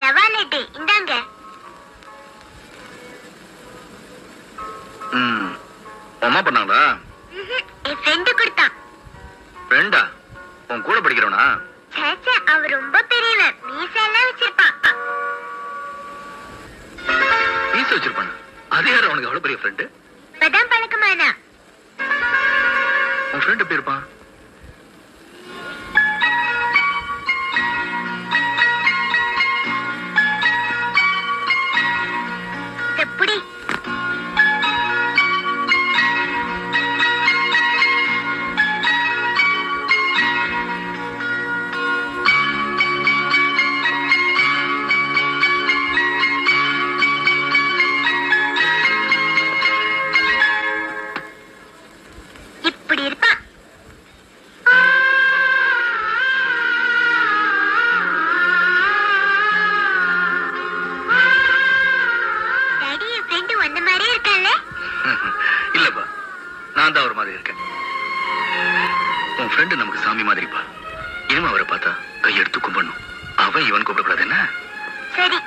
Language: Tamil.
ரவாலெட்டு இந்தாங்க. அம்மா பண்ணாங்களா? என் ஃப்ரெண்டு கொடுத்தான். ஃப்ரெண்டா? உன் கூட படிக்கிறவனா? சேச்சா, அவ ரொம்ப பெரியவன். மீசெல்லாம் வச்சிருப்பான். மீச வச்சிருப்பானா? அது யாரு அவனுக்கு அவ்வளவு பெரிய ஃப்ரெண்டு? இப்பதான் பழக்கமானா. உன் ஃப்ரெண்ட் எப்படி இருப்பான்? எப்படி? இப்படி இருப்பான். டாடி, என் ஃப்ரெண்டு வந்த மாதிரியே இருக்கான்ல? இல்லப்பா, நான் தான் ஒரு மாதிரி இருக்கேன். உன் ஃப்ரெண்டு நமக்கு சாமி மாதிரிப்பா. இனிமே அவரை பார்த்தா கையெடுத்து கும்பிடணும். அவன் இவன் கூப்பிடக்கூடாது என்ன? சரி.